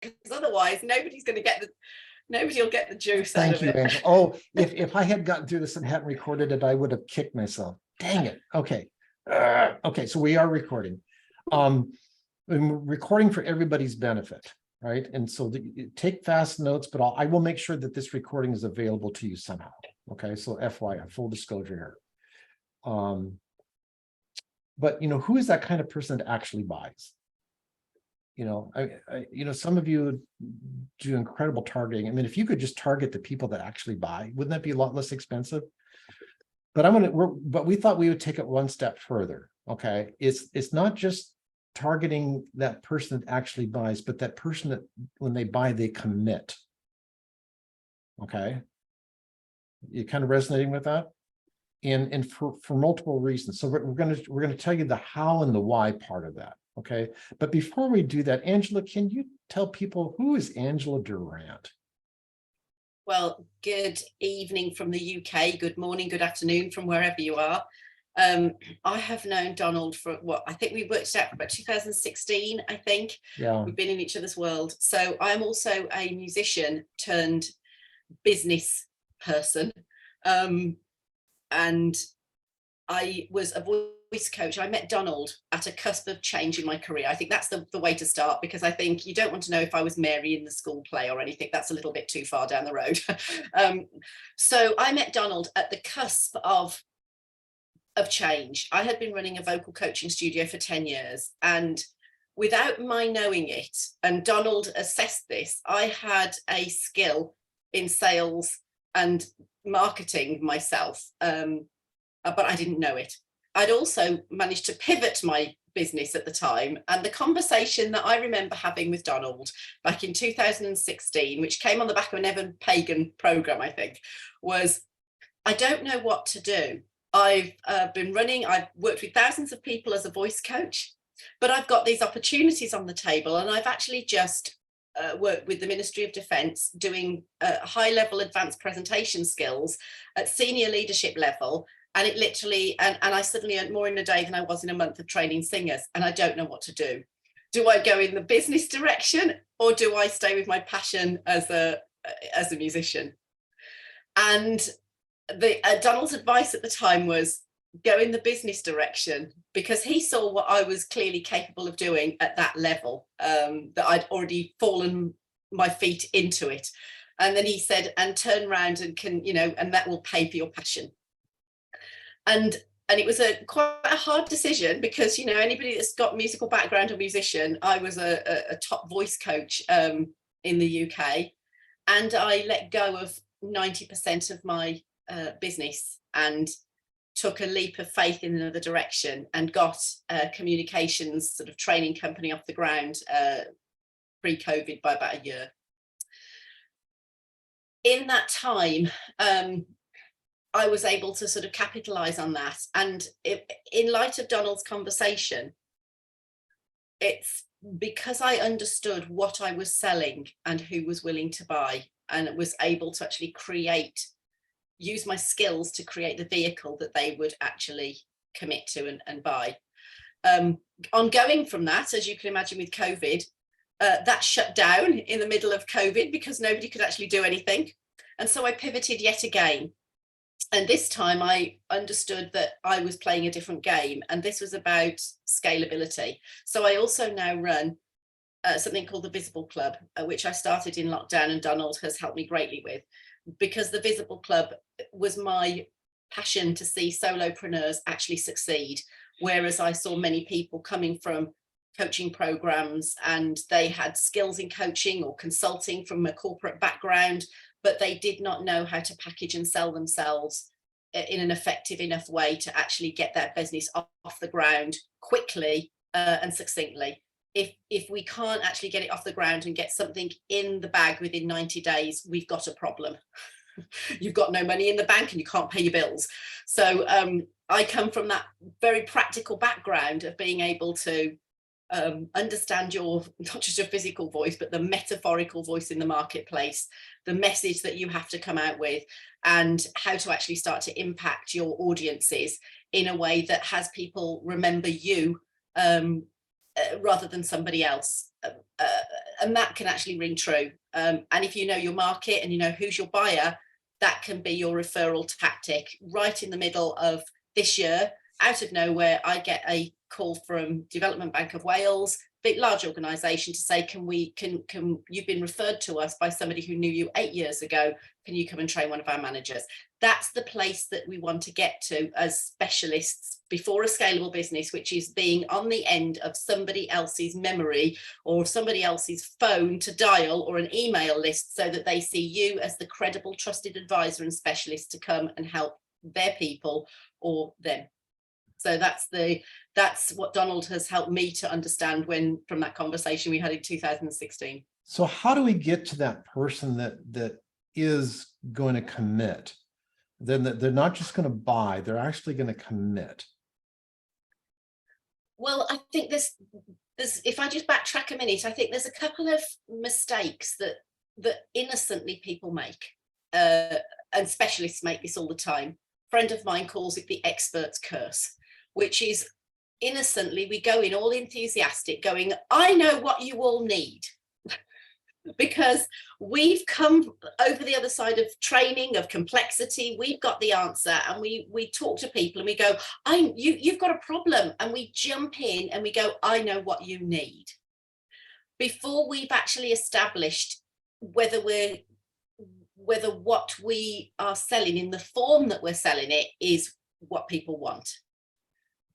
because otherwise nobody will get the juice out Thank of you, it. Angela. Oh, if I had gotten through this and hadn't recorded it, I would have kicked myself. Dang it. Okay. Okay, so we are recording. And we're recording for everybody's benefit, right? And so take fast notes, but I will make sure that this recording is available to you somehow. Okay, so FYI, full disclosure here. But who is that kind of person that actually buys? Some of you do incredible targeting. I mean, if you could just target the people that actually buy, wouldn't that be a lot less expensive? But we thought we would take it one step further. Okay, it's not just targeting that person that actually buys, but that person that when they buy, they commit. Okay, you kind of resonating with that? And for multiple reasons. So we're going to tell you the how and the why part of that. Okay, but before we do that, Angela, can you tell people who is Angela Durrant? Well, good evening from the UK, good morning, good afternoon from wherever you are. I have known Donald for I think we worked out for about 2016, I think. Yeah. We've been in each other's world. So I'm also a musician turned business person. And I was a voice coach. I met Donald at a cusp of change in my career. I think that's the way to start, because I think you don't want to know if I was Mary in the school play or anything. That's a little bit too far down the road. So I met Donald at the cusp of change. I had been running a vocal coaching studio for 10 years, and without my knowing it, and Donald assessed this, I had a skill in sales and marketing myself, but I didn't know it. I'd also managed to pivot my business at the time, and the conversation that I remember having with Donald back in 2016, which came on the back of an Evan Pagan program, I think, was, I don't know what to do. I've worked with thousands of people as a voice coach, but I've got these opportunities on the table, and I've actually just worked with the Ministry of Defence doing high-level advanced presentation skills at senior leadership level, and it literally, and I suddenly earned more in a day than I was in a month of training singers, and I don't know what to do. Do I go in the business direction, or do I stay with my passion as a musician? And Donald's advice at the time was go in the business direction, because he saw what I was clearly capable of doing at that level, that I'd already fallen my feet into it. And then he said, and turn around and and that will pay for your passion. And it was quite a hard decision, because, anybody that's got musical background or musician, I was a top voice coach in the UK, and I let go of 90% of my business and took a leap of faith in another direction, and got a communications sort of training company off the ground pre-COVID by about a year. In that time, I was able to sort of capitalize on that. And in light of Donald's conversation, it's because I understood what I was selling and who was willing to buy, and was able to actually use my skills to create the vehicle that they would actually commit to and buy. Ongoing from that, as you can imagine with COVID, that shut down in the middle of COVID because nobody could actually do anything. And so I pivoted yet again. And this time I understood that I was playing a different game, and this was about scalability. So I also now run something called the Visible Club, which I started in lockdown, and Donald has helped me greatly with, because the Visible Club was my passion to see solopreneurs actually succeed. Whereas I saw many people coming from coaching programs, and they had skills in coaching or consulting from a corporate background, but they did not know how to package and sell themselves in an effective enough way to actually get their business off the ground quickly and succinctly. If we can't actually get it off the ground and get something in the bag within 90 days, we've got a problem. You've got no money in the bank and you can't pay your bills. So I come from that very practical background of being able to understand not just your physical voice, but the metaphorical voice in the marketplace, the message that you have to come out with, and how to actually start to impact your audiences in a way that has people remember you rather than somebody else. And that can actually ring true. And if you know your market and you know who's your buyer, that can be your referral tactic. Right in the middle of this year, out of nowhere, I get a call from Development Bank of Wales, big large organisation, to say, can you've been referred to us by somebody who knew you 8 years ago, can you come and train one of our managers? That's the place that we want to get to as specialists before a scalable business, which is being on the end of somebody else's memory or somebody else's phone to dial, or an email list, so that they see you as the credible, trusted advisor and specialist to come and help their people or them. So that's what Donald has helped me to understand from that conversation we had in 2016. So how do we get to that person that is going to commit? Then they're not just going to buy, they're actually going to commit. Well, I think there's if I just backtrack a minute, I think there's a couple of mistakes that innocently people make, and specialists make this all the time. A friend of mine calls it the expert's curse, which is innocently we go in all enthusiastic going, I know what you all need. Because we've come over the other side of training, of complexity, we've got the answer, and we talk to people and we go, you've got a problem, and we jump in and we go, I know what you need, before we've actually established whether what we are selling in the form that we're selling it is what people want.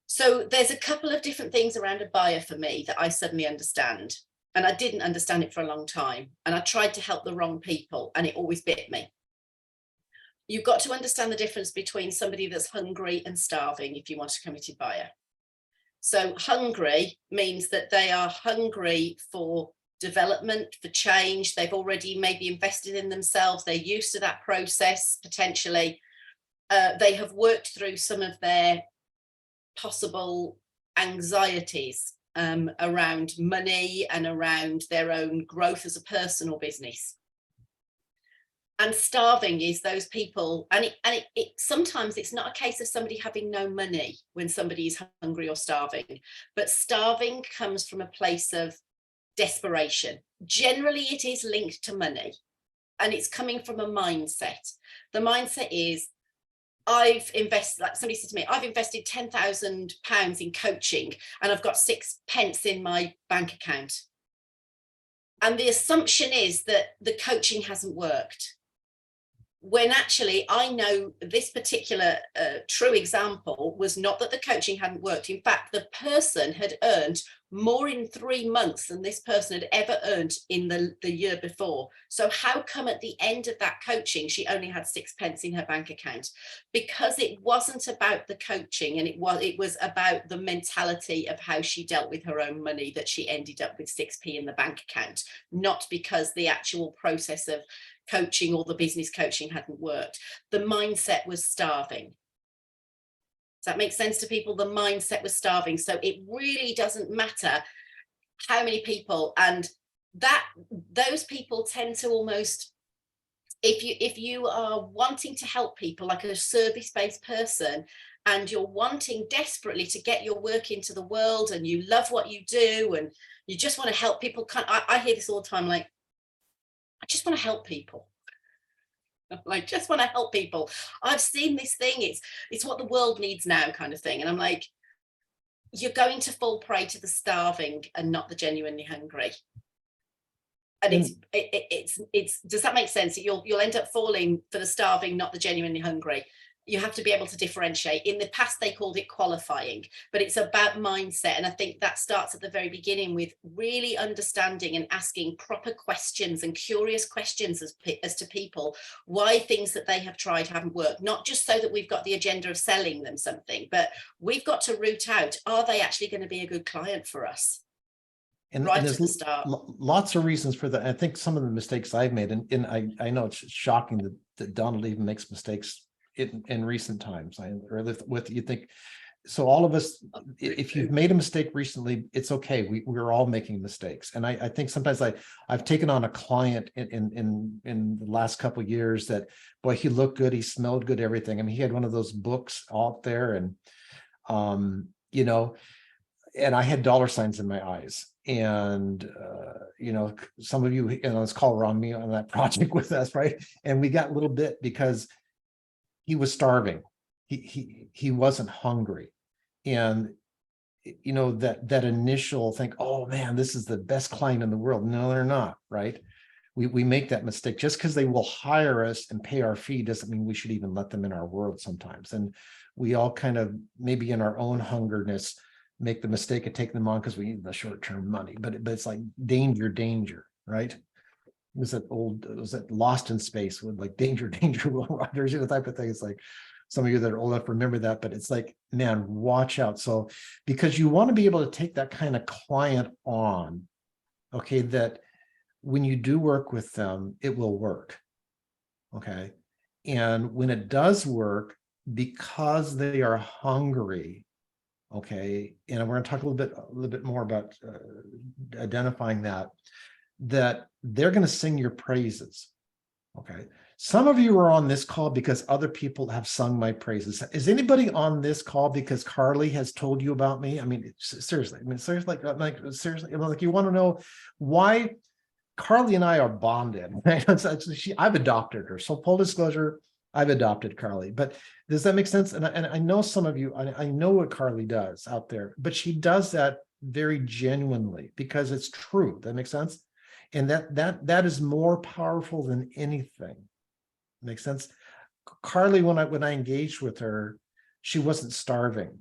So there's a couple of different things around a buyer for me that I suddenly understand. And I didn't understand it for a long time. And I tried to help the wrong people, and it always bit me. You've got to understand the difference between somebody that's hungry and starving if you want a committed buyer. So hungry means that they are hungry for development, for change. They've already maybe invested in themselves. They're used to that process, potentially. They have worked through some of their possible anxieties around money and around their own growth as a person or business. And starving is those people, and it sometimes it's not a case of somebody having no money when somebody is hungry or starving, but starving comes from a place of desperation. Generally, it is linked to money, and it's coming from a mindset. The mindset is, I've invested, like somebody said to me, I've invested £10,000 in coaching and I've got 6 pence in my bank account. And the assumption is that the coaching hasn't worked. When actually, I know this particular true example was not that the coaching hadn't worked. In fact, the person had earned more in 3 months than this person had ever earned in the year before. So how come at the end of that coaching, she only had 6 pence in her bank account? Because it wasn't about the coaching, and it was about the mentality of how she dealt with her own money, that she ended up with 6p in the bank account, not because the actual process of coaching or the business coaching hadn't worked. The mindset was starving. Does that make sense to people? The mindset was starving. So it really doesn't matter how many people, and that those people tend to almost, if you are wanting to help people like a service-based person, and you're wanting desperately to get your work into the world, and you love what you do, and you just want to help people. I hear this all the time, like, I just want to help people. Like, just want to help people. I've seen this thing. It's what the world needs now, kind of thing. And I'm like, you're going to fall prey to the starving and not the genuinely hungry. And it's does that make sense? You'll end up falling for the starving, not the genuinely hungry. You have to be able to differentiate. In the past, they called it qualifying, but it's about mindset. And I think that starts at the very beginning with really understanding and asking proper questions and curious questions as to people, why things that they have tried haven't worked. Not just so that we've got the agenda of selling them something, but we've got to root out, are they actually going to be a good client for us? And right there's at the start. Lots of reasons for that. I think some of the mistakes I've made, and I know it's shocking that Donald even makes mistakes in recent times. You think, so all of us, if you've made a mistake recently, it's okay. We're all making mistakes. And I think sometimes I've taken on a client in the last couple of years that, boy, he looked good, he smelled good, everything. I mean, he had one of those books out there, and and I had dollar signs in my eyes. And, some of you, let's call were on me on that project with us, right? And we got a little bit because he was starving. He wasn't hungry. And, that initial think, oh man, this is the best client in the world. No, they're not, right? We make that mistake. Just because they will hire us and pay our fee doesn't mean we should even let them in our world sometimes. And we all kind of, maybe in our own hungerness, make the mistake of taking them on because we need the short-term money. But it's like danger, right? Was that Lost in Space with like danger, Will Rogers, type of thing. It's like some of you that are old enough remember that, but it's like, man, watch out. So because you want to be able to take that kind of client on, okay, that when you do work with them, it will work. Okay. And when it does work, because they are hungry, okay, and we're going to talk a little bit more about identifying that they're going to sing your praises. Okay. Some of you are on this call because other people have sung my praises. Is anybody on this call because Carly has told you about me? I mean, seriously, seriously, like you want to know why Carly and I are bonded, right? I've adopted her. So full disclosure, I've adopted Carly, but does that make sense? And I know some of you, I know what Carly does out there, but she does that very genuinely because it's true. That makes sense? And that is more powerful than anything. Makes sense? Carly, when I engaged with her, she wasn't starving.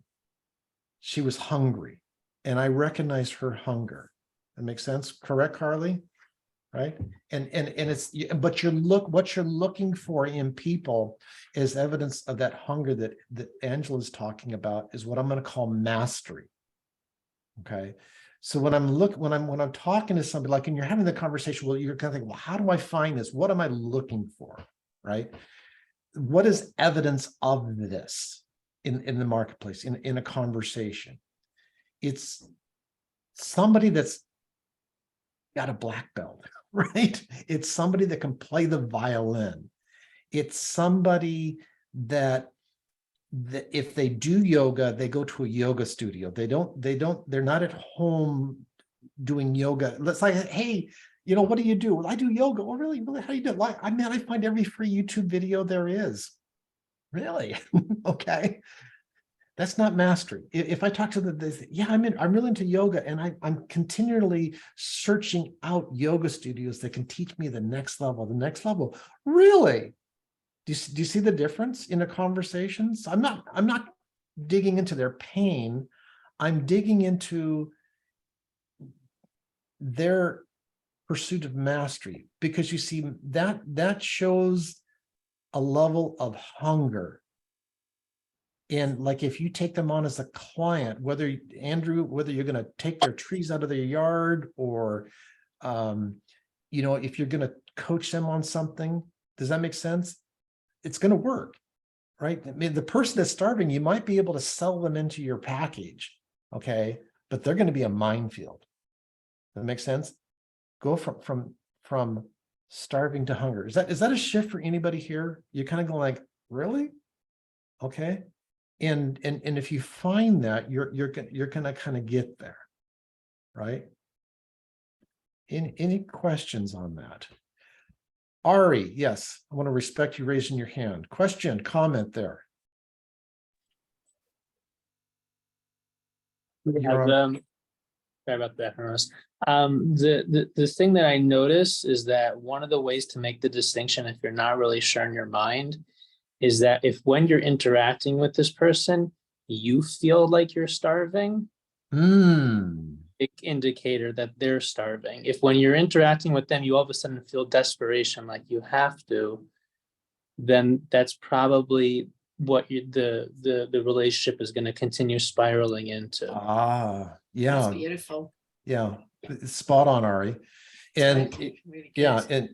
She was hungry. And I recognized her hunger. That makes sense? Correct, Carly? Right? And it's, but what you're looking for in people is evidence of that hunger that Angela's talking about, is what I'm going to call mastery. Okay. So when I'm talking to somebody, like, and you're having the conversation, well, you're kind of thinking, well, how do I find this? What am I looking for? Right? What is evidence of this in the marketplace, in a conversation? It's somebody that's got a black belt, right? It's somebody that can play the violin. It's somebody that if they do yoga, they go to a yoga studio. They're not at home doing yoga. Let's like, hey, what do you do? Well, I do yoga. Oh, really? How do you do it? Like, I find every free YouTube video there is. Really? Okay. That's not mastery. If I talk to them, they say, yeah, I'm really into yoga, and I'm continually searching out yoga studios that can teach me the next level. Really? Do you see the difference in the conversations? I'm not digging into their pain. I'm digging into their pursuit of mastery, because you see that shows a level of hunger. And like, if you take them on as a client, whether you're going to take their trees out of their yard, or if you're going to coach them on something, does that make sense? It's going to work, right? I mean, the person that's starving, you might be able to sell them into your package, okay, but they're going to be a minefield. That makes sense? Go from starving to hunger. Is that a shift for anybody here? You're kind of going like, really? Okay. And if you find that, you're gonna kind of get there, right? Any questions on that? Ari, yes, I want to respect you raising your hand. Question, comment there. Sorry about that, Ernest. The thing that I noticed is that one of the ways to make the distinction, if you're not really sure in your mind, is that if when you're interacting with this person, you feel like you're starving, big indicator that they're starving. If when you're interacting with them, you all of a sudden feel desperation, like you have to, then that's probably what the relationship is going to continue spiraling into. Yeah. That's beautiful. Yeah, spot on, Ari. And really yeah, and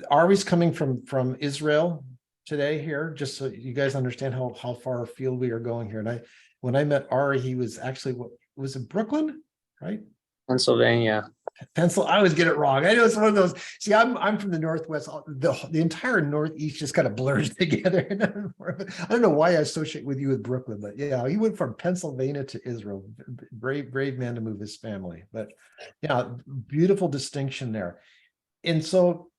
Ari's coming from Israel today here, just so you guys understand how far afield we are going here. And when I met Ari, he was actually, was it Brooklyn, right? Pennsylvania. I always get it wrong. I know it's one of those. See, I'm from the Northwest. The entire Northeast just kind of blurs together. I don't know why I associate with you with Brooklyn, but yeah, he went from Pennsylvania to Israel. Brave man to move his family. But yeah, beautiful distinction there. And so,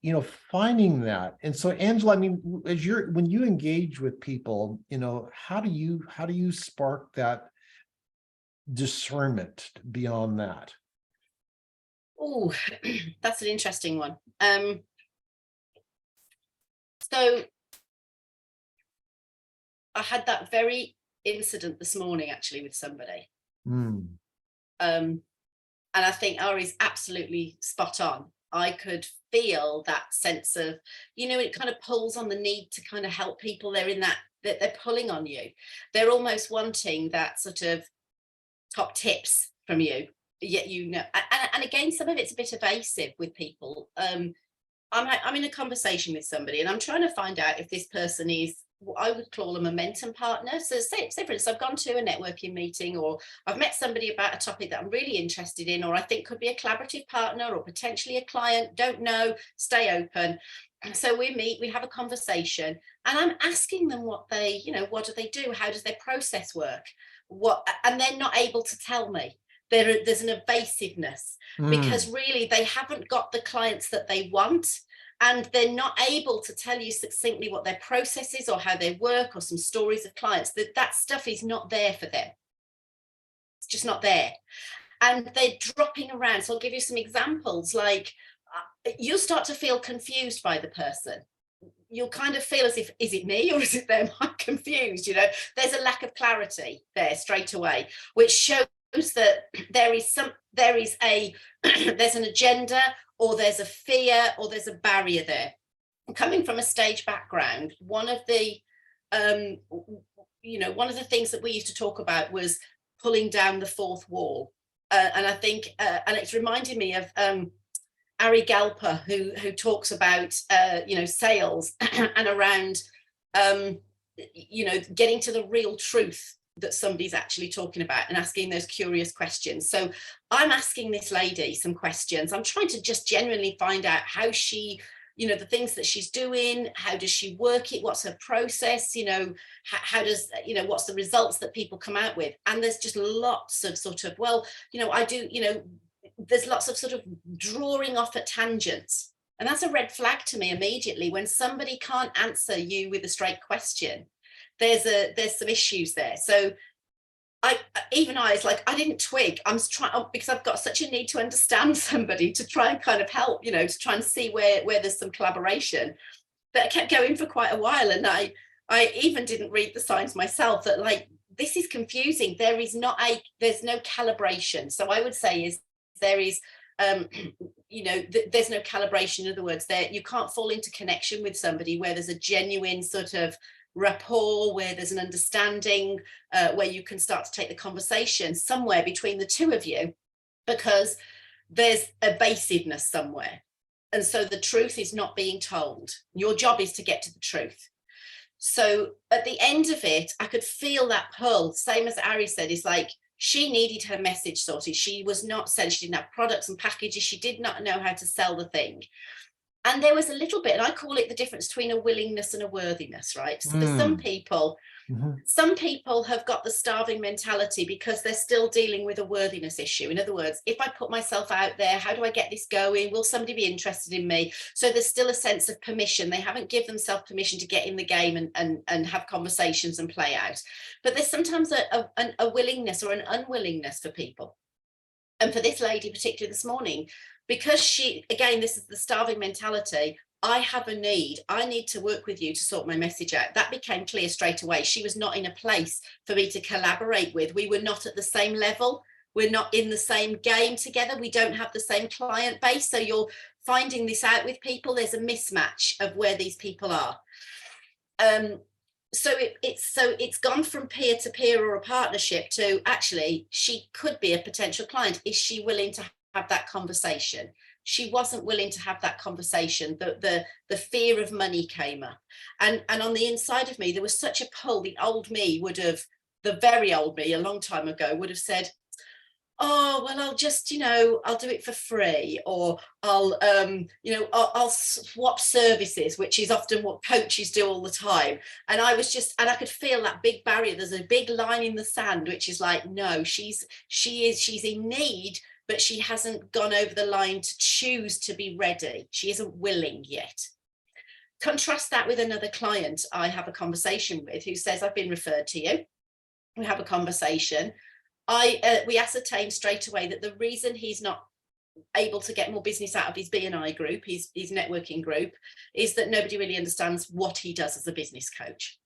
finding that. And so, Angela, I mean, when you engage with people, how do you spark that discernment beyond that? Oh, that's an interesting one. So I had that very incident this morning, actually, with somebody. And I think Ari's absolutely spot on. I could feel that sense of, it kind of pulls on the need to kind of help people. They're in that they're pulling on you. They're almost wanting that sort of top tips from you. Yet and again, some of it's a bit evasive with people. I'm in a conversation with somebody and I'm trying to find out if this person is what I would call a momentum partner. So say for instance, I've gone to a networking meeting, or I've met somebody about a topic that I'm really interested in, or I think could be a collaborative partner or potentially a client, don't know, stay open. And so we meet, we have a conversation, and I'm asking them what they, what do they do? How does their process work? And they're not able to tell me. There's an evasiveness because really they haven't got the clients that they want, and they're not able to tell you succinctly what their process is or how they work or some stories of clients. That stuff is not there for them. It's just not there. And they're dropping around. So I'll give you some examples. Like you'll start to feel confused by the person. You'll kind of feel as if, is it me or is it them? I'm confused. There's a lack of clarity there straight away, which shows that there's an agenda, or there's a fear, or there's a barrier there. Coming from a stage background, one of the things that we used to talk about was pulling down the fourth wall, and I think and it's reminding me of Ari Galper, who talks about sales and around getting to the real truth that somebody's actually talking about and asking those curious questions. So I'm asking this lady some questions. I'm trying to just genuinely find out how she, the things that she's doing, how does she work it, what's her process, how does, what's the results that people come out with. And there's just lots of sort of, I do, there's lots of sort of drawing off at tangents. And that's a red flag to me immediately. When somebody can't answer you with a straight question, there's some issues there. So I I didn't twig. I'm trying, because I've got such a need to understand somebody, to try and kind of help, to try and see where there's some collaboration. But I kept going for quite a while, and I even didn't read the signs myself that this is confusing. There's no calibration. So I would say there is there's no calibration. In other words, you can't fall into connection with somebody where there's a genuine sort of rapport, where there's an understanding, where you can start to take the conversation somewhere between the two of you, because there's evasiveness somewhere. And so the truth is not being told. Your job is to get to the truth. So at the end of it, I could feel that pull, same as Ari said, is like, she needed her message sorted. She was not selling, she didn't have products and packages. She did not know how to sell the thing. And there was a little bit, and I call it the difference between a willingness and a worthiness, right? So for some people, some people have got the starving mentality because they're still dealing with a worthiness issue. In other words, if I put myself out there, how do I get this going? Will somebody be interested in me? So there's still a sense of permission. They haven't given themselves permission to get in the game and have conversations and play out. But there's sometimes a willingness or an unwillingness for people. And for this lady, particularly this morning, because this is the starving mentality, I have a need. I need to work with you to sort my message out. That became clear straight away. She was not in a place for me to collaborate with. We were not at the same level. We're not in the same game together. We don't have the same client base. So you're finding this out with people. There's a mismatch of where these people are. So it's gone from peer to peer or a partnership to actually she could be a potential client. Is she willing to have that conversation? She wasn't willing to have that conversation. The fear of money came up, and on the inside of me there was such a pull. The very old me a long time ago would have said, oh, well, I'll just, I'll do it for free, or I'll swap services, which is often what coaches do all the time. And I could feel that big barrier. There's a big line in the sand, which is like, no, she's in need, but she hasn't gone over the line to choose to be ready. She isn't willing yet. Contrast that with another client I have a conversation with who says, I've been referred to you. We have a conversation. We ascertained straight away that the reason he's not able to get more business out of his BNI group, his networking group, is that nobody really understands what he does as a business coach.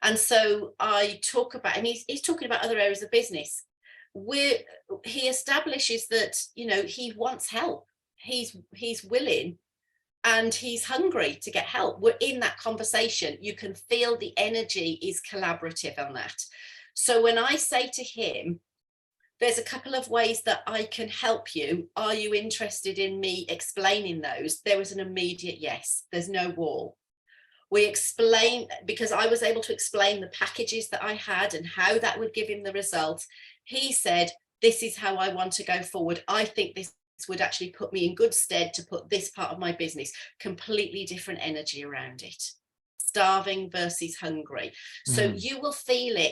And so I talk about, and he's talking about other areas of business. He establishes that, he wants help. He's willing and he's hungry to get help. We're in that conversation. You can feel the energy is collaborative on that. So when I say to him, there's a couple of ways that I can help you. Are you interested in me explaining those? There was an immediate yes. There's no wall. We explain, because I was able to explain the packages that I had and how that would give him the result. He said, this is how I want to go forward. I think this would actually put me in good stead to put this part of my business, completely different energy around it. Starving versus hungry. So you will feel it.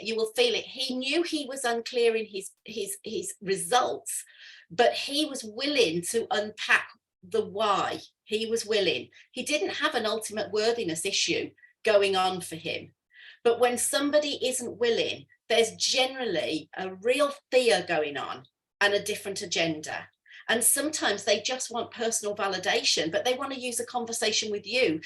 He knew he was unclear in his results, but he was willing to unpack the why. He was willing. He didn't have an ultimate worthiness issue going on for him. But when somebody isn't willing, there's generally a real fear going on and a different agenda. And sometimes they just want personal validation, but they want to use a conversation with you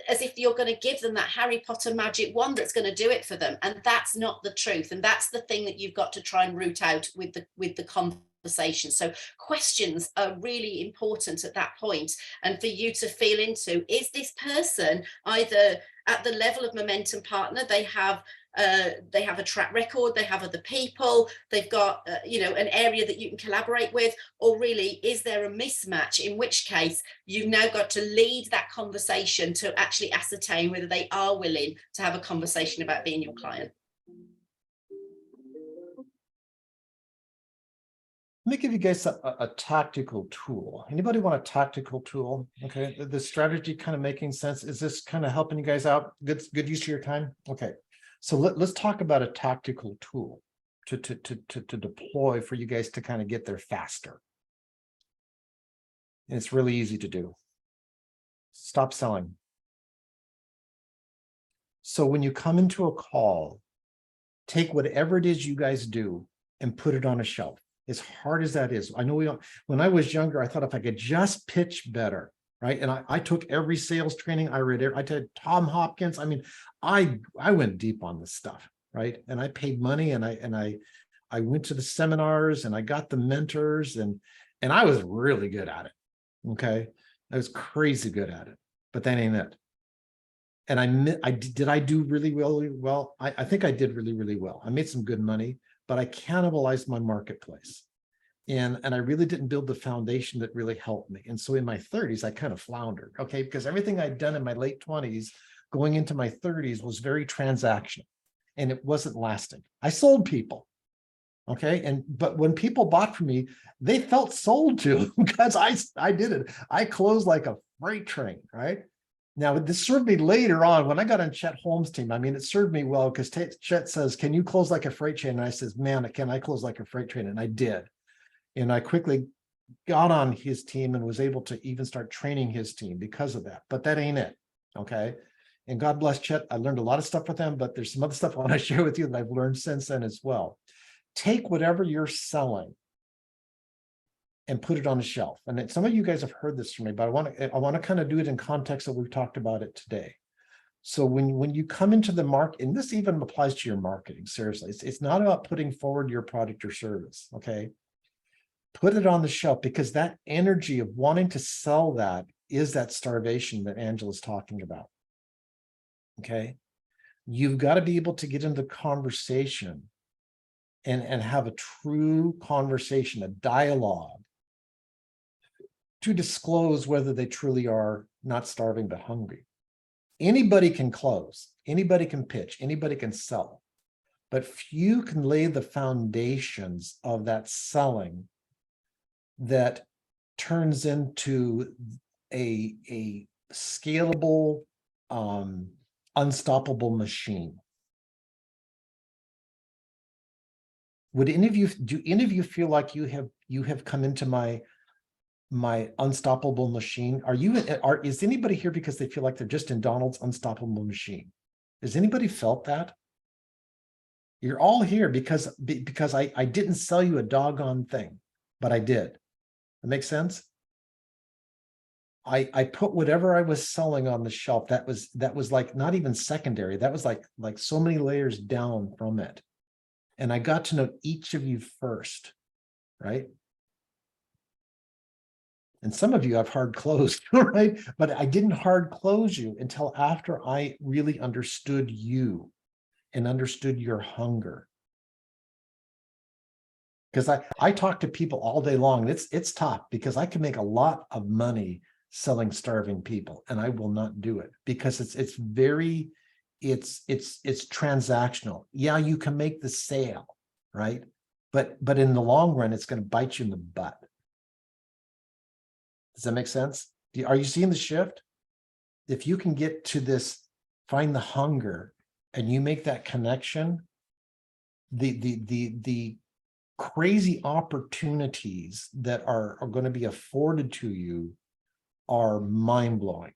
as if you're going to give them that Harry Potter magic wand that's going to do it for them. And that's not the truth. And that's the thing that you've got to try and root out with the conversation. So questions are really important at that point. And for you to feel into, is this person either at the level of momentum partner, they have a track record, they have other people, they've got an area that you can collaborate with, or really is there a mismatch, in which case you've now got to lead that conversation to actually ascertain whether they are willing to have a conversation about being your client. Let me give you guys a tactical tool. Anybody want a tactical tool? Okay, the strategy kind of making sense. Is this kind of helping you guys out? Good use of your time? Okay. So let's talk about a tactical tool to deploy for you guys to kind of get there faster. And it's really easy to do. Stop selling. So when you come into a call, take whatever it is you guys do and put it on a shelf. As hard as that is. I know when I was younger, I thought if I could just pitch better, right? And I took every sales training I read. I did Tom Hopkins. I mean, I went deep on this stuff, right? And I paid money and I went to the seminars and I got the mentors and I was really good at it. Okay. I was crazy good at it, but that ain't it. And I do really well? I think I did really, really well. I made some good money, but I cannibalized my marketplace. And I really didn't build the foundation that really helped me. And so in my 30s, I kind of floundered, okay? Because everything I'd done in my late 20s, going into my 30s was very transactional and it wasn't lasting. I sold people, okay? But when people bought from me, they felt sold to because I did it. I closed like a freight train, right? Now, this served me later on when I got on Chet Holmes' team. I mean, it served me well because Chet says, can you close like a freight train? And I says, man, can I close like a freight train? And I did. And I quickly got on his team and was able to even start training his team because of that. But that ain't it, okay? And God bless Chet. I learned a lot of stuff with him, but there's some other stuff I want to share with you that I've learned since then as well. Take whatever you're selling and put it on the shelf. And some of you guys have heard this from me, but I want to kind of do it in context that we've talked about it today. So when you come into the market, and this even applies to your marketing, seriously, it's not about putting forward your product or service, okay? Put it on the shelf because that energy of wanting to sell that is that starvation that Angela's talking about, okay? You've got to be able to get into the conversation and have a true conversation, a dialogue, to disclose whether they truly are not starving but hungry. Anybody can close, anybody can pitch, anybody can sell, but few can lay the foundations of that selling that turns into a scalable, unstoppable machine. Would any of you, do any of you feel like you have come into my unstoppable machine? Is anybody here because they feel like they're just in Donald's unstoppable machine? Has anybody felt that? You're all here because I didn't sell you a doggone thing, but I did. That makes sense? I put whatever I was selling on the shelf. That was like not even secondary. That was like so many layers down from it. And I got to know each of you first, right? And some of you I've hard closed, right? But I didn't hard close you until after I really understood you and understood your hunger. Because I talk to people all day long. It's tough because I can make a lot of money selling starving people, and I will not do it because it's transactional. Yeah, you can make the sale, right? But in the long run, it's going to bite you in the butt. Does that make sense? Are you seeing the shift? If you can get to this, find the hunger, and you make that connection, the crazy opportunities that are going to be afforded to you are mind-blowing.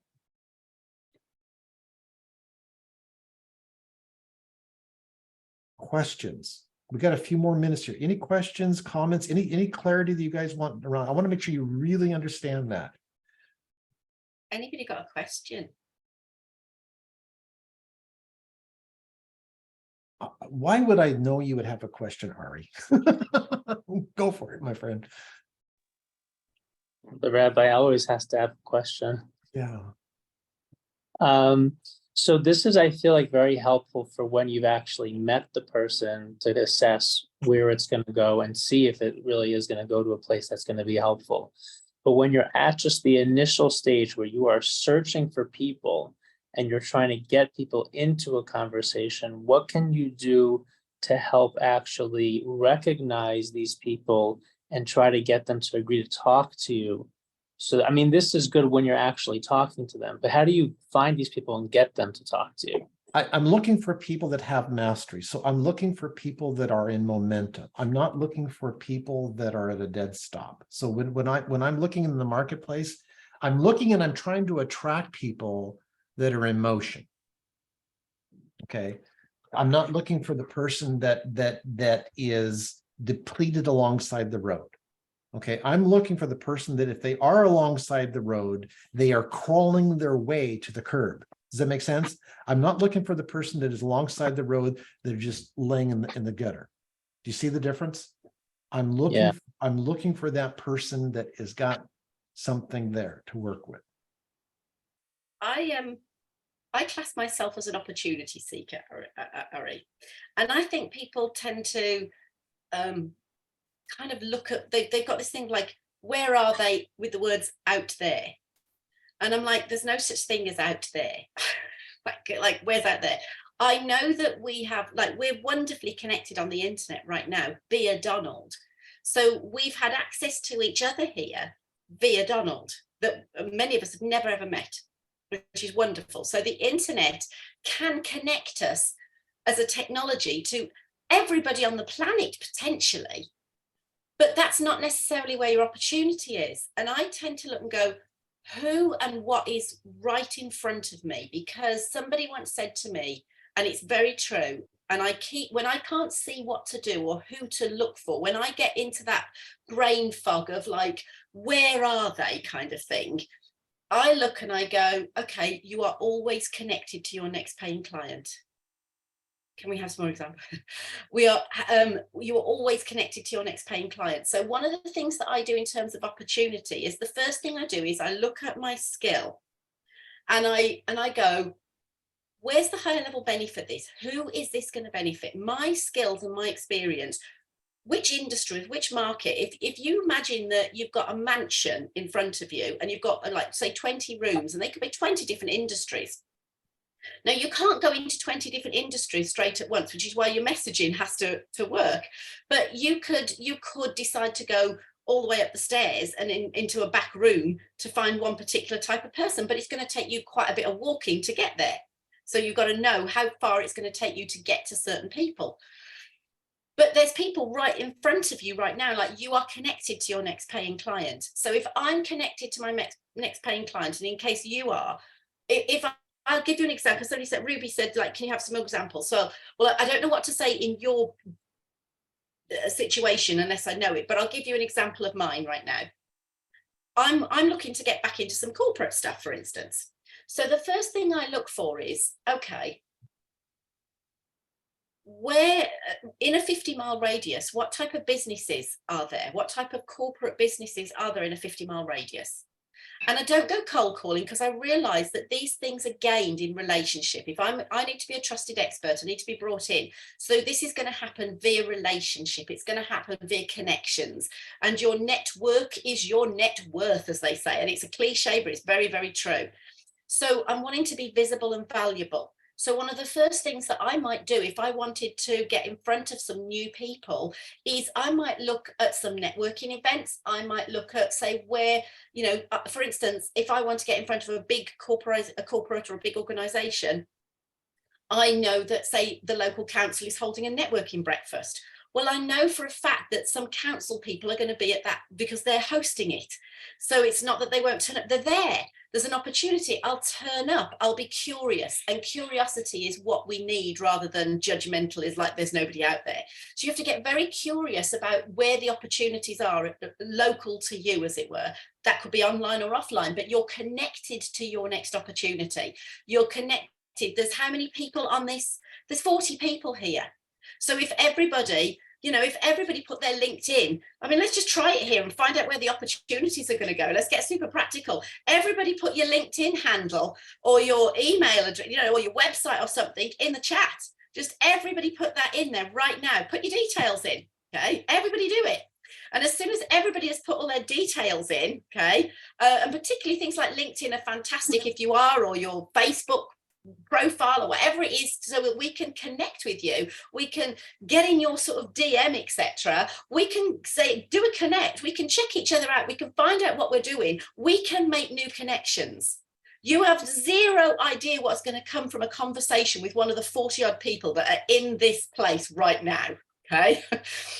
Questions? We got a few more minutes here. Any questions, comments, any clarity that you guys want around? I want to make sure you really understand that. Anybody got a question? Why would I know you would have a question, Ari? Go for it, my friend. The rabbi always has to have a question. Yeah. So this is, I feel like, very helpful for when you've actually met the person to assess where it's going to go and see if it really is going to go to a place that's going to be helpful. But when you're at just the initial stage where you are searching for people and you're trying to get people into a conversation, what can you do to help actually recognize these people and try to get them to agree to talk to you? So, I mean, this is good when you're actually talking to them, but how do you find these people and get them to talk to you? I'm looking for people that have mastery. So I'm looking for people that are in momentum. I'm not looking for people that are at a dead stop. So when I'm looking in the marketplace, I'm looking and I'm trying to attract people that are in motion. Okay. I'm not looking for the person that is depleted alongside the road. Okay, I'm looking for the person that if they are alongside the road, they are crawling their way to the curb. Does that make sense? I'm not looking for the person that is alongside the road that are just laying in the gutter. Do you see the difference? I'm looking for that person that has got something there to work with. I class myself as an opportunity seeker, Ari, and I think people tend to kind of look at, they've got this thing like, where are they with the words out there? And I'm like, there's no such thing as out there. like where's out there? I know that we have, like, we're wonderfully connected on the internet right now via Donald. So we've had access to each other here via Donald that many of us have never ever met, which is wonderful. So the internet can connect us as a technology to everybody on the planet potentially. But that's not necessarily where your opportunity is. And I tend to look and go, who and what is right in front of me? Because somebody once said to me, and it's very true, and when I can't see what to do or who to look for, when I get into that brain fog of like, where are they kind of thing, I look and I go, okay, you are always connected to your next paying client. Can we have some more examples? You are always connected to your next paying client. So one of the things that I do in terms of opportunity is the first thing I do is I look at my skill and I go, where's the higher level benefit this? Who is this going to benefit? My skills and my experience, which industry, which market? If you imagine that you've got a mansion in front of you and you've got like say 20 rooms and they could be 20 different industries. Now, you can't go into 20 different industries straight at once, which is why your messaging has to work. But you could decide to go, all the way up the stairs and into a back room to find one particular type of person, but it's going to take you quite a bit of walking to get there. So you've got to know how far it's going to take you to get to certain people. But there's people right in front of you right now, like you are connected to your next paying client. So if I'm connected to my next paying client, and in case you are, if I'll give you an example. Somebody said, Ruby said, like, can you have some examples? So, well, I don't know what to say in your situation unless I know it, but I'll give you an example of mine right now. I'm looking to get back into some corporate stuff, for instance. So the first thing I look for is, okay, where in a 50-mile radius, what type of businesses are there? What type of corporate businesses are there in a 50-mile radius? And I don't go cold calling because I realize that these things are gained in relationship. If I need to be a trusted expert, I need to be brought in. So this is going to happen via relationship. It's going to happen via connections. And your network is your net worth, as they say. And it's a cliche, but it's very, very true. So I'm wanting to be visible and valuable. So one of the first things that I might do if I wanted to get in front of some new people is I might look at some networking events. I might look at, say, where, you know, for instance, if I want to get in front of a big corporate or a big organization, I know that, say, the local council is holding a networking breakfast. Well, I know for a fact that some council people are going to be at that because they're hosting it. So it's not that they won't turn up, they're there. There's an opportunity. I'll turn up. I'll be curious. And curiosity is what we need rather than judgmental is like there's nobody out there. So you have to get very curious about where the opportunities are local to you, as it were. That could be online or offline, but you're connected to your next opportunity. You're connected. There's how many people on this? There's 40 people here. So if everybody, you know, if everybody put their LinkedIn, I mean, let's just try it here and find out where the opportunities are going to go. Let's get super practical. Everybody put your LinkedIn handle or your email address, you know, or your website or something in the chat. Just everybody put that in there right now. Put your details in. Okay. Everybody do it. And as soon as everybody has put all their details in, okay, and particularly things like LinkedIn are fantastic if you are, or your Facebook profile or whatever it is, so that we can connect with you, we can get in your sort of DM, etc. We can say, do a connect, we can check each other out, we can find out what we're doing, we can make new connections. You have zero idea what's going to come from a conversation with one of the 40 odd people that are in this place right now. Okay,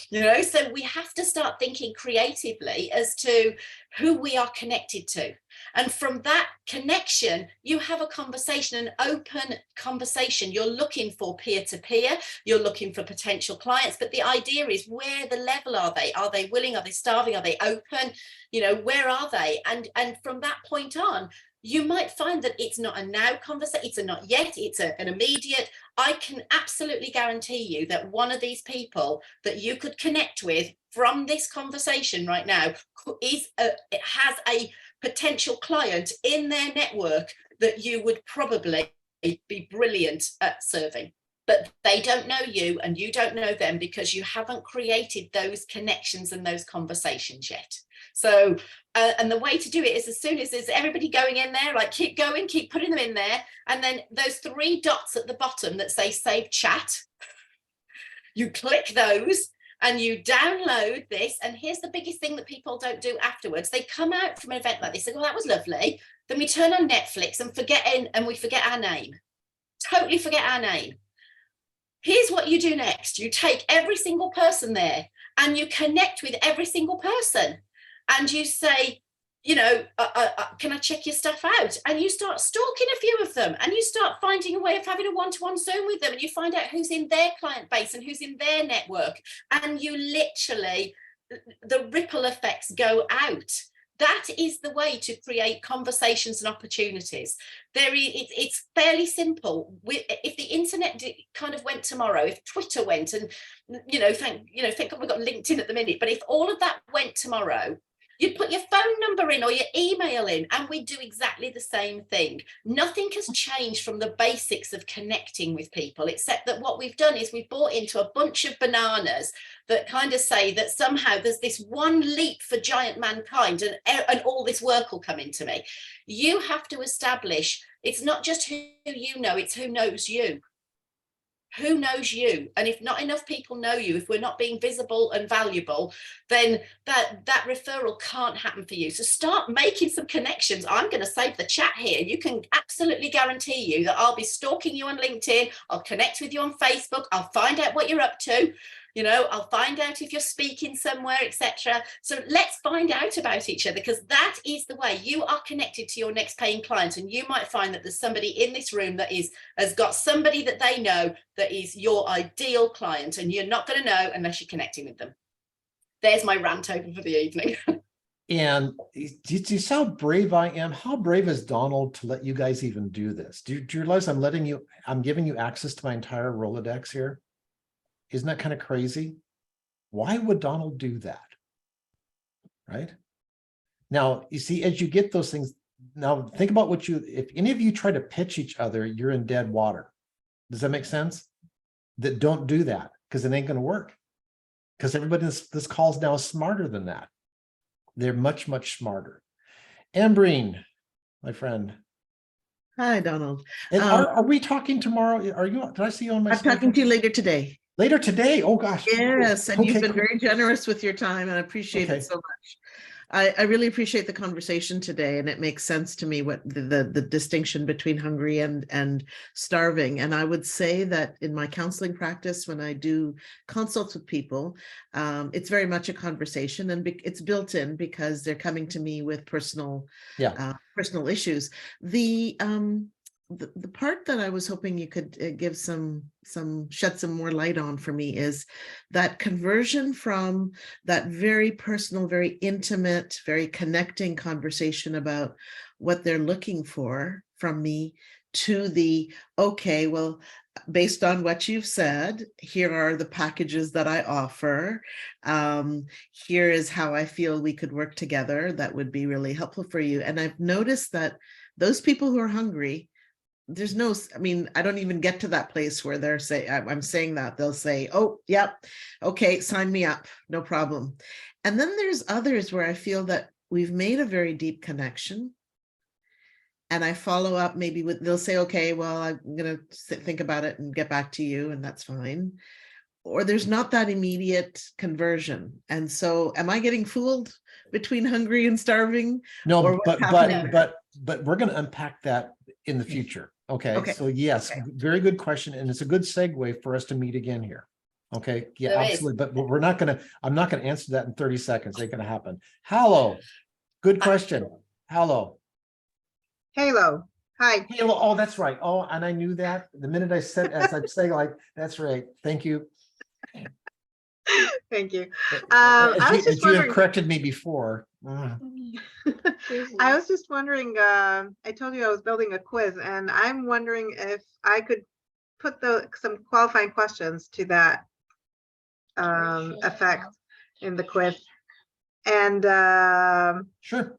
you know, so we have to start thinking creatively as to who we are connected to. And from that connection, you have a conversation, an open conversation. You're looking for peer-to-peer, you're looking for potential clients. But the idea is, where the level are they? Are they willing? Are they starving? Are they open? You know, where are they? And from that point on, you might find that it's not a now conversation, it's a not yet, it's an immediate. I can absolutely guarantee you that one of these people that you could connect with from this conversation right now has a potential client in their network that you would probably be brilliant at serving. But they don't know you and you don't know them because you haven't created those connections and those conversations yet. So, and the way to do it is, as soon as there's everybody going in there, like keep going, keep putting them in there. And then those 3 dots at the bottom that say save chat, you click those and you download this. And here's the biggest thing that people don't do afterwards. They come out from an event like this and go, well, that was lovely. Then we turn on Netflix and we forget our name. Totally forget our name. Here's what you do next. You take every single person there and you connect with every single person. And you say, you know, can I check your stuff out? And you start stalking a few of them and you start finding a way of having a one-to-one Zoom with them, and you find out who's in their client base and who's in their network. And you literally, the ripple effects go out. That is the way to create conversations and opportunities. It's fairly simple. If the internet kind of went tomorrow, if Twitter went, and thank God we've got LinkedIn at the minute, but if all of that went tomorrow, you'd put your phone number in or your email in, and we do exactly the same thing. Nothing has changed from the basics of connecting with people, except that what we've done is we've bought into a bunch of bananas that kind of say that somehow there's this one leap for giant mankind and all this work will come into me. You have to establish, it's not just who you know, it's who knows you. Who knows you? And if not enough people know you, if we're not being visible and valuable, then that referral can't happen for you. So start making some connections. I'm going to save the chat here. You can absolutely guarantee you that I'll be stalking you on LinkedIn. I'll connect with you on Facebook. I'll find out what you're up to. You know, I'll find out if you're speaking somewhere, etc. So let's find out about each other, because that is the way you are connected to your next paying client. And you might find that there's somebody in this room that has got somebody that they know that is your ideal client, and you're not going to know unless you're connecting with them. There's my rant over for the evening. And do you see how brave I am? How brave is Donald to let you guys even do this? Do you realize I'm giving you access to my entire Rolodex here? Isn't that kind of crazy? Why would Donald do that? Right? Now, you see, as you get those things, now think about if any of you try to pitch each other, you're in dead water. Does that make sense? That don't do that, because it ain't going to work. Because everybody in this call is now smarter than that. They're much, much smarter. Ambreen, my friend. Hi, Donald. And are we talking tomorrow? Did I see you on my I'm schedule? talking to you later today. Later today? Oh gosh. Yes, and Okay, you've been cool. very generous with your time, and I appreciate Okay. it so much. I really appreciate the conversation today, and it makes sense to me what the distinction between hungry and starving. And I would say that in my counseling practice, when I do consults with people, it's very much a conversation, and it's built in because they're coming to me with personal issues. The part that I was hoping you could give shed some more light on for me is that conversion from that very personal, very intimate, very connecting conversation about what they're looking for from me to the, okay, well, based on what you've said, here are the packages that I offer. Here is how I feel we could work together that would be really helpful for you. And I've noticed that those people who are hungry, I don't even get to that place where they're saying, I'm saying that, they'll say, oh, yep, okay, sign me up, no problem. And then there's others where I feel that we've made a very deep connection. And I follow up maybe they'll say, okay, well, I'm going to think about it and get back to you, and that's fine. Or there's not that immediate conversion. And so am I getting fooled between hungry and starving? No, but we're going to unpack that in the Okay. future. Okay. So yes, Okay. very good question. And it's a good segue for us to meet again here. Okay. Yeah, There is. absolutely. But I'm not going to answer that in 30 seconds. Ain't going to happen. Hello. Good question. Hello. Halo. Hi. Halo. Oh, that's right. Oh, and I knew that the minute I said, as I'm saying, like, that's right. Thank you. Thank you. As was just you have wondering. corrected me before. I was just wondering, I told you I was building a quiz, and I'm wondering if I could put some qualifying questions to that effect in the quiz. And Sure.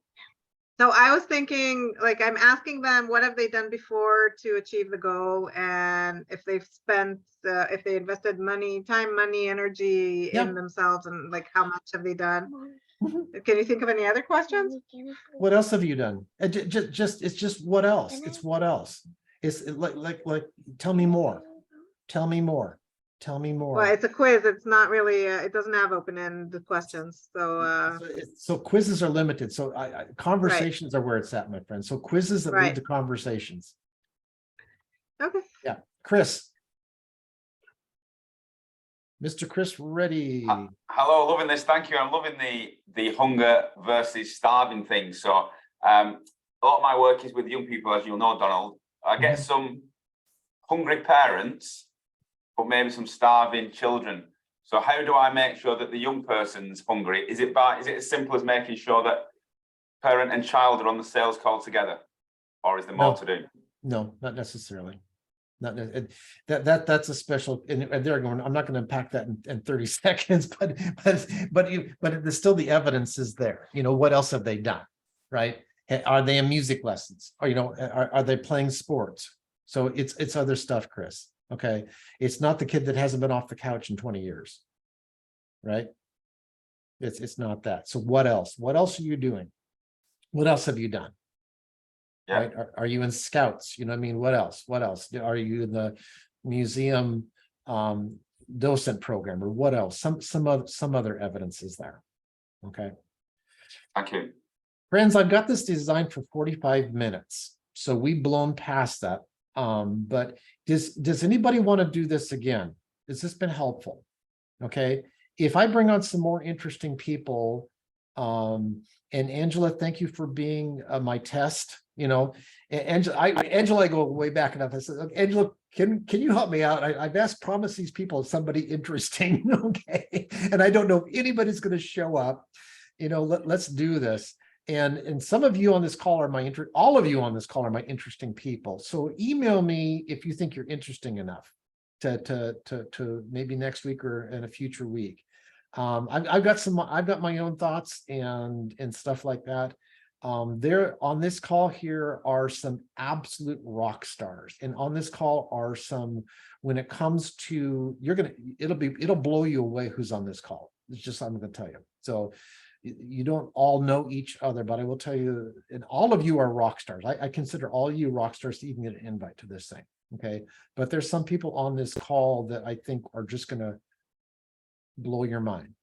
so I was thinking, like, I'm asking them, what have they done before to achieve the goal? And if they've spent, if they invested time, money, energy in themselves, and like, how much have they done? Can you think of any other questions? What else have you done? It's just what else? It's what else? It's like tell me more. Tell me more. Tell me more. Well, it's a quiz. It's not really. It doesn't have open-ended questions. So quizzes are limited. So conversations are where it's at, my friend. So quizzes that lead to conversations. Okay. Yeah, Chris. Mr. Chris, ready? Hello, loving this. Thank you. I'm loving the hunger versus starving thing. So a lot of my work is with young people, as you'll know, Donald. I get some hungry parents, but maybe some starving children. So how do I make sure that the young person's hungry? Is it as simple as making sure that parent and child are on the sales call together, or is there more to do? No, not necessarily. That's a special, and they're going, I'm not going to unpack that in 30 seconds, but there's still the evidence is there. You know, what else have they done? Right? Are they in music lessons? Or, you know, are they playing sports? So it's other stuff, Chris. Okay. It's not the kid that hasn't been off the couch in 20 years. Right? It's not that. So what else? What else are you doing? What else have you done? Yeah. Right? Are you in scouts? You know what I mean? What else? What else? Are you in the museum docent program, or what else? Some other evidence is there. Okay. Thank you. Friends, I've got this designed for 45 minutes. So we've blown past that. But does anybody want to do this again? Has this been helpful? Okay. If I bring on some more interesting people, and Angela, thank you for being my test. You know, Angela, I go way back enough. I said, okay, Angela, can you help me out? I've asked, promise these people somebody interesting. Okay. And I don't know if anybody's going to show up. You know, let's do this. And some of you on this call are all of you on this call are my interesting people. So email me if you think you're interesting enough to maybe next week or in a future week. I've got my own thoughts and stuff like that. There on this call here are some absolute rock stars, and on this call are some, when it comes to, it'll blow you away who's on this call. It's just, I'm going to tell you. So you don't all know each other, but I will tell you, and all of you are rock stars. I consider all you rock stars to even get an invite to this thing. Okay. But there's some people on this call that I think are just going to blow your mind.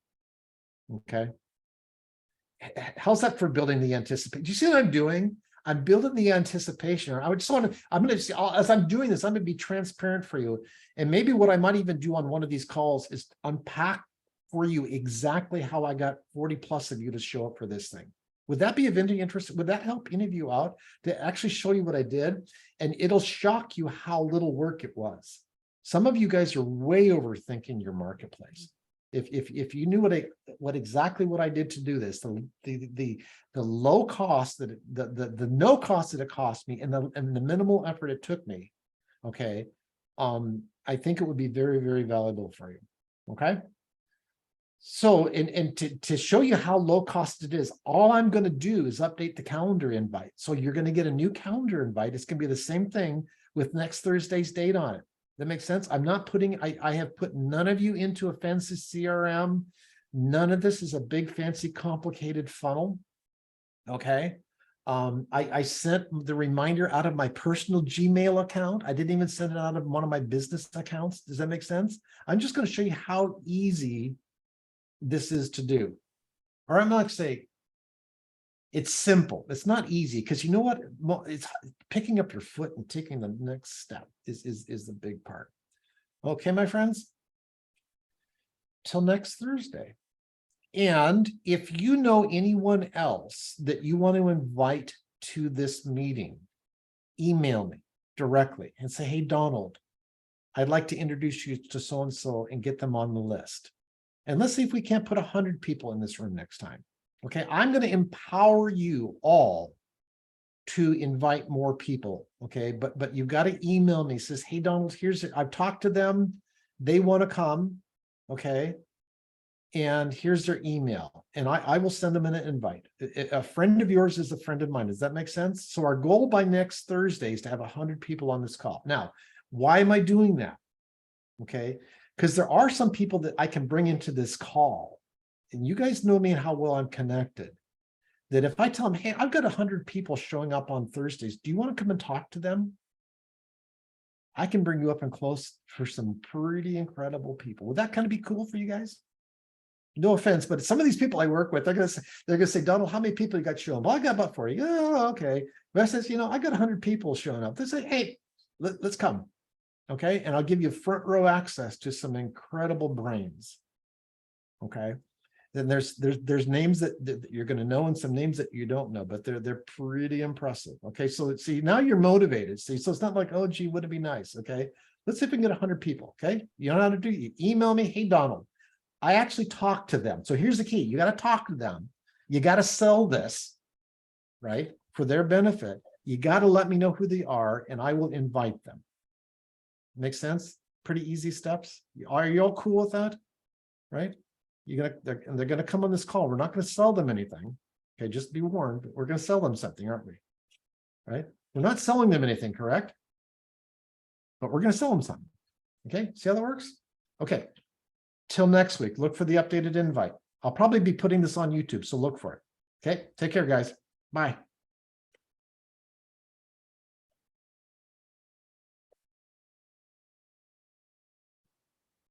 Okay. How's that for building the anticipation? Do you see what I'm doing? I'm building the anticipation. I would just want to, I'm going to, as I'm doing this, I'm going to be transparent for you. And maybe what I might even do on one of these calls is unpack for you exactly how I got 40 plus of you to show up for this thing. Would that be of any interest? Would that help any of you out to actually show you what I did? And it'll shock you how little work it was. Some of you guys are way overthinking your marketplace. If you knew what exactly I did to do this, the low cost that the no cost that it cost me and the minimal effort it took me, okay, I think it would be very, very valuable for you. Okay. So, and to show you how low cost it is, all I'm going to do is update the calendar invite. So you're going to get a new calendar invite. It's going to be the same thing with next Thursday's date on it. That makes sense. I'm not putting, I have put none of you into a fancy CRM. None of this is a big, fancy, complicated funnel. Okay. I sent the reminder out of my personal Gmail account. I didn't even send it out of one of my business accounts. Does that make sense? I'm just going to show you how easy this is to do. Or I'm not saying it's simple. It's not easy because you know what? It's picking up your foot and taking the next step is the big part. Okay, my friends. Till next Thursday. And if you know anyone else that you want to invite to this meeting, email me directly and say, hey, Donald, I'd like to introduce you to so-and-so and get them on the list. And let's see if we can't put 100 people in this room next time. Okay, I'm going to empower you all to invite more people. Okay, but you've got to email me. Says, hey, Donald, I've talked to them. They want to come. Okay, and here's their email. And I will send them an invite. A friend of yours is a friend of mine. Does that make sense? So our goal by next Thursday is to have 100 people on this call. Now, why am I doing that? Okay. Because there are some people that I can bring into this call, and you guys know me and how well I'm connected, that if I tell them, hey, I've got 100 people showing up on Thursdays, do you want to come and talk to them? I can bring you up and close for some pretty incredible people. Would that kind of be cool for you guys? No offense, but some of these people I work with, they're gonna say, Donald, how many people you got showing? Well, I got about 40. Oh, okay. But I says, I got 100 people showing up. They say, hey, let's come. Okay, and I'll give you front row access to some incredible brains. Okay, then there's names that you're going to know and some names that you don't know, but they're pretty impressive. Okay, so see, now you're motivated. See, so it's not like, oh gee, would it be nice? Okay, let's see if we can get 100 people. Okay, you know how to do it. You email me, hey Donald, I actually talked to them. So here's the key: you got to talk to them. You got to sell this, right, for their benefit. You got to let me know who they are, and I will invite them. Makes sense? Pretty easy steps. Are you all cool with that? Right? They're gonna come on this call. We're not gonna sell them anything. Okay, just be warned. We're gonna sell them something, aren't we? Right? We're not selling them anything, correct? But we're gonna sell them something. Okay, see how that works? Okay. Till next week. Look for the updated invite. I'll probably be putting this on YouTube, so look for it. Okay, take care, guys. Bye.